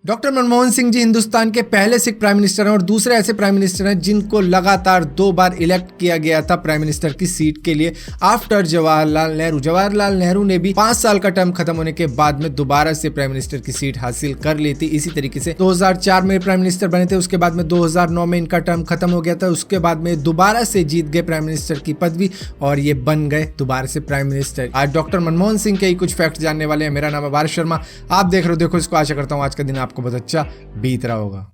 Doctor Manmohan Singh जी हिंदुस्तान के पहले Sikh prime minister हैं और दूसरे ऐसे प्राइम मिनिस्टर हैं जिनको लगातार 2 बार इलेक्ट किया गया था प्राइम मिनिस्टर की सीट के लिए आफ्टर जवाहरलाल नेहरू। जवाहरलाल नेहरू ने भी 5 साल का टर्म खत्म होने के बाद में दोबारा से प्राइम मिनिस्टर की सीट हासिल कर ली थी। इसी तरीके से 2004 में प्राइम मिनिस्टर बने थे, उसके बाद में 2009 में इनका टर्म खत्म हो गया था, उसके बाद में दोबारा से जीत गए प्राइम मिनिस्टर की पदवी और ये बन गए दोबारा से प्राइम मिनिस्टर। आज डॉक्टर मनमोहन सिंह के ही कुछ फैक्ट जानने वाले हैं। मेरा नाम है वारिस शर्मा, आप देख रहे हो देखो इसको। आशा करता हूँ आज का दिन आपको बहुत अच्छा बीत रहा होगा।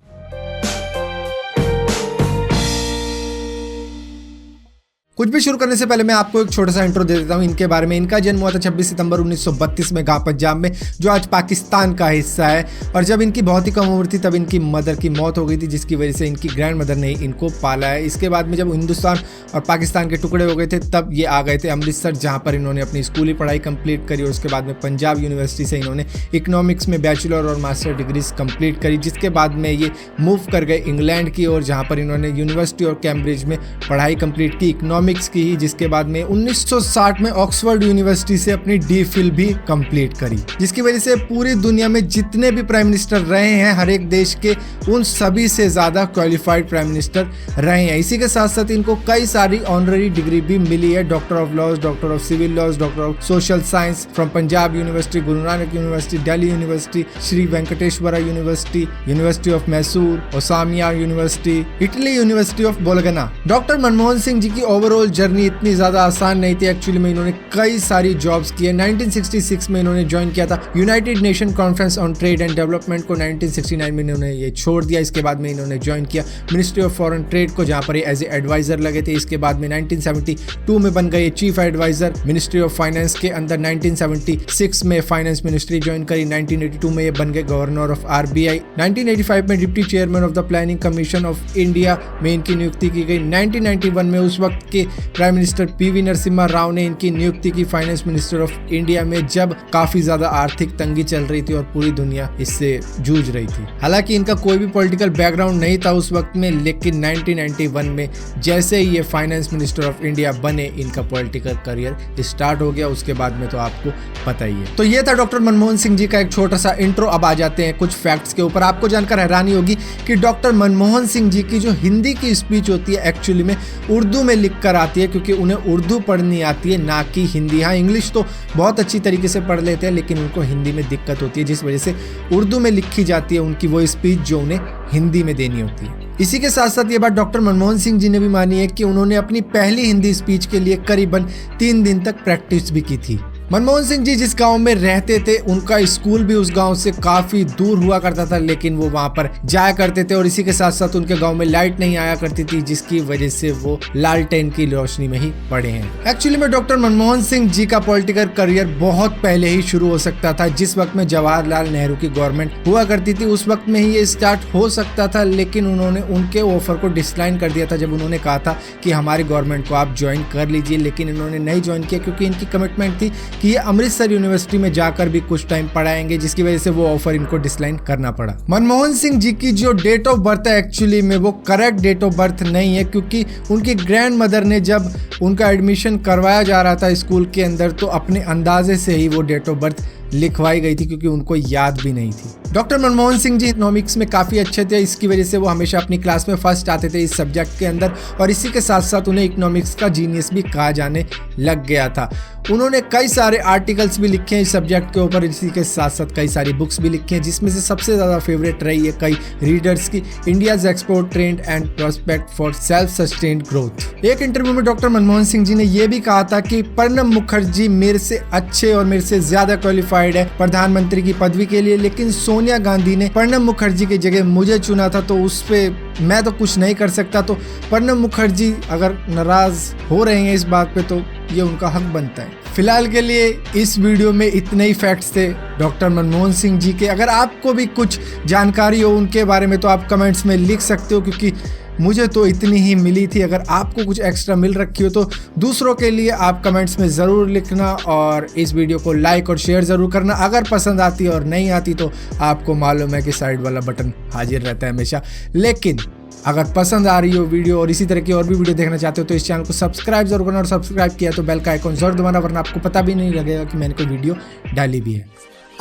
कुछ भी शुरू करने से पहले मैं आपको एक छोटा सा इंट्रो दे देता हूं इनके बारे में। इनका जन्म हुआ था 26 सितंबर 1932 में गांव पंजाब में, जो आज पाकिस्तान का हिस्सा है। और जब इनकी बहुत ही कम उम्र थी तब इनकी मदर की मौत हो गई थी, जिसकी वजह से इनकी ग्रैंड मदर ने इनको पाला है। इसके बाद में जब हिंदुस्तान और पाकिस्तान के टुकड़े हो गए थे तब ये आ गए थे अमृतसर, जहाँ पर इन्होंने अपनी स्कूली पढ़ाई कंप्लीट करी और उसके बाद में पंजाब यूनिवर्सिटी से इन्होंने इकोनॉमिक्स में बैचलर और मास्टर डिग्रीज कंप्लीट करी। जिसके बाद में ये मूव कर गए इंग्लैंड की ओर, जहाँ पर इन्होंने यूनिवर्सिटी और कैम्ब्रिज में पढ़ाई कंप्लीट की, इकोनॉमिक्स की ही। जिसके बाद में 1960 में ऑक्सफोर्ड यूनिवर्सिटी से अपनी डी.फिल भी कंप्लीट करी, जिसकी वजह से पूरी दुनिया में जितने भी प्राइम मिनिस्टर रहे हैं हर एक देश के, उन सभी से ज्यादा क्वालिफाइड प्राइम मिनिस्टर रहे हैं। इसी के साथ साथ इनको कई सारी ऑनररी डिग्री भी मिली है, doctor of laws, doctor of civil laws, doctor of social science from Punjab university, Guru Nanak university, Delhi university, Shri Venkateshwara university, university of Mysore, Osmania university, Italy university of Bologna. Doctor Manmohan Singh ji की ओवरऑल जर्नी इतनी ज्यादा आसान नहीं थी। एक्चुअली में इन्होंने कई सारी जॉब्स की है। 1966 में इन्होंने ज्वाइन किया था United nation conference on trade and development को, 1969 में इन्होंने ये छोड़ दिया। इसके बाद में इन्होंने ज्वाइन किया मिनिस्ट्री ऑफ फॉरेन ट्रेड को, जहां पर एज ए एडवाइजर लगे थे। इसके बाद में 1972 में बन गए chief adviser ministry of finance के अंदर। 1976 में फाइनेंस मिनिस्ट्री ज्वाइन करी। 1982 में ये बन गए गवर्नर ऑफ RBI। 1985 में deputy chairman of the planning commission of India में इनकी नियुक्ति की गई। 1991 में उस वक्त के prime minister PV Narasimha Rao ने इनकी नियुक्ति की फाइनेंस मिनिस्टर ऑफ इंडिया में, जब काफी ज्यादा आर्थिक तंगी चल रही थी और पूरी दुनिया इससे जूझ रही थी। हालांकि इनका कोई भी पॉलिटिकल बैकग्राउंड नहीं था उस वक्त में, लेकिन 1991 में जैसे ही ये फाइनेंस मिनिस्टर ऑफ इंडिया बने इनका पॉलिटिकल करियर स्टार्ट हो गया। उसके बाद में तो आपको पता ही है। तो ये था डॉक्टर मनमोहन सिंह जी का एक छोटा सा इंट्रो। अब आ जाते हैं कुछ फैक्ट्स के ऊपर। आपको जानकर हैरानी होगी कि डॉक्टर मनमोहन सिंह जी की जो हिंदी की स्पीच होती है एक्चुअली में उर्दू में लिख कर आती है, क्योंकि उन्हें उर्दू पढ़नी आती है ना कि हिंदी। हाँ, इंग्लिश तो बहुत अच्छी तरीके से पढ़ लेते हैं, लेकिन उनको हिंदी में दिक्कत होती है, जिस वजह से उर्दू में लिखी जाती है उनकी वो स्पीच जो उन्हें हिंदी में देनी होती है। इसी के साथ साथ ये बात डॉक्टर मनमोहन सिंह जी ने भी मानी है कि उन्होंने अपनी पहली हिंदी स्पीच के लिए करीबन 3 दिन तक प्रैक्टिस भी की थी। मनमोहन सिंह जी जिस गांव में रहते थे उनका स्कूल भी उस गांव से काफी दूर हुआ करता था, लेकिन वो वहां पर जाया करते थे। और इसी के साथ साथ उनके गांव में लाइट नहीं आया करती थी, जिसकी वजह से वो लालटेन की रोशनी में ही पड़े हैं। एक्चुअली में डॉक्टर मनमोहन सिंह जी का पॉलिटिकल करियर बहुत पहले ही शुरू हो सकता था। जिस वक्त में जवाहरलाल नेहरू की गवर्नमेंट हुआ करती थी उस वक्त में ही ये स्टार्ट हो सकता था, लेकिन उन्होंने उनके ऑफर को डिक्लाइन कर दिया था जब उन्होंने कहा था कि हमारी गवर्नमेंट को आप ज्वाइन कर लीजिए। लेकिन इन्होंने नहीं ज्वाइन किया, क्योंकि इनकी कमिटमेंट थी कि ये अमृतसर यूनिवर्सिटी में जाकर भी कुछ टाइम पढ़ाएंगे, जिसकी वजह से वो ऑफर इनको डिक्लाइन करना पड़ा। मनमोहन सिंह जी की जो डेट ऑफ बर्थ है एक्चुअली में वो करेक्ट डेट ऑफ बर्थ नहीं है, क्योंकि उनकी ग्रैंड मदर ने जब उनका एडमिशन करवाया जा रहा था स्कूल के अंदर तो अपने अंदाजे से ही वो डेट ऑफ बर्थ लिखवाई गई थी, क्योंकि उनको याद भी नहीं थी। डॉक्टर मनमोहन सिंह जी इकोनॉमिक्स में काफ़ी अच्छे थे, इसकी वजह से वो हमेशा अपनी क्लास में फर्स्ट आते थे इस सब्जेक्ट के अंदर, और इसी के साथ साथ उन्हें इकोनॉमिक्स का जीनियस भी कहा जाने लग गया था। उन्होंने कई सारे आर्टिकल्स भी लिखे हैं इस सब्जेक्ट के ऊपर, इसी के साथ साथ कई सारी बुक्स भी लिखी हैं, जिसमें से सबसे ज़्यादा फेवरेट रही है कई रीडर्स की India's export trend and prospect for self sustained growth. एक इंटरव्यू में डॉक्टर मनमोहन सिंह जी ने यह भी कहा था कि प्रणब मुखर्जी मेरे से अच्छे और मेरे से ज़्यादा क्वालिफाइड है प्रधानमंत्री की पदवी के लिए, लेकिन सोनिया गांधी ने प्रणब मुखर्जी की जगह मुझे चुना था, तो उस पर मैं तो कुछ नहीं कर सकता। तो प्रणब मुखर्जी अगर नाराज हो रहे हैं इस बात पे तो ये उनका हक बनता है। फिलहाल के लिए इस वीडियो में इतने ही फैक्ट्स थे डॉक्टर मनमोहन सिंह जी के। अगर आपको भी कुछ जानकारी हो उनके बारे में तो आप कमेंट्स में लिख सकते हो, क्योंकि मुझे तो इतनी ही मिली थी। अगर आपको कुछ एक्स्ट्रा मिल रखी हो तो दूसरों के लिए आप कमेंट्स में ज़रूर लिखना, और इस वीडियो को लाइक और शेयर ज़रूर करना। अगर पसंद आती है और नहीं आती तो आपको मालूम है कि साइड वाला बटन हाजिर रहता है हमेशा। लेकिन अगर पसंद आ रही हो वीडियो और इसी तरह की और भी वीडियो देखना चाहते हो तो इस चैनल को सब्सक्राइब जरूर करना, और सब्सक्राइब किया तो बेल का आइकॉन जरूर दबाना, वरना आपको पता भी नहीं लगेगा कि मैंने कोई वीडियो डाली भी है।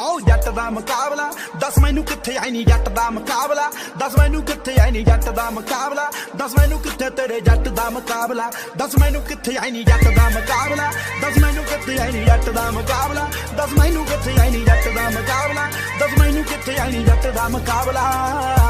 ਆਓ ਜੱਟ ਦਾ ਮੁਕਾਬਲਾ ਦੱਸ ਮੈਨੂੰ ਕਿੱਥੇ ਆਈ ਨੀ ਜੱਟ ਦਾ ਮੁਕਾਬਲਾ ਦੱਸ ਮੈਨੂੰ ਕਿੱਥੇ ਆਈ ਨੀ ਜੱਟ ਦਾ ਮੁਕਾਬਲਾ ਦੱਸ ਮੈਨੂੰ ਕਿੱਥੇ ਤੇਰੇ ਜੱਟ ਦਾ ਮੁਕਾਬਲਾ ਦੱਸ ਮੈਨੂੰ ਕਿੱਥੇ ਆਈ ਨੀ ਜੱਟ ਦਾ ਮੁਕਾਬਲਾ ਦੱਸ ਮੈਨੂੰ ਕਿੱਥੇ ਆਈ ਨੀ ਜੱਟ ਦਾ ਮੁਕਾਬਲਾ ਦੱਸ ਮੈਨੂੰ ਕਿੱਥੇ ਆਈ ਨੀ ਜੱਟ ਦਾ ਮੁਕਾਬਲਾ ਦੱਸ ਮੈਨੂੰ ਕਿੱਥੇ ਆਈ ਨੀ ਜੱਟ ਦਾ ਮੁਕਾਬਲਾ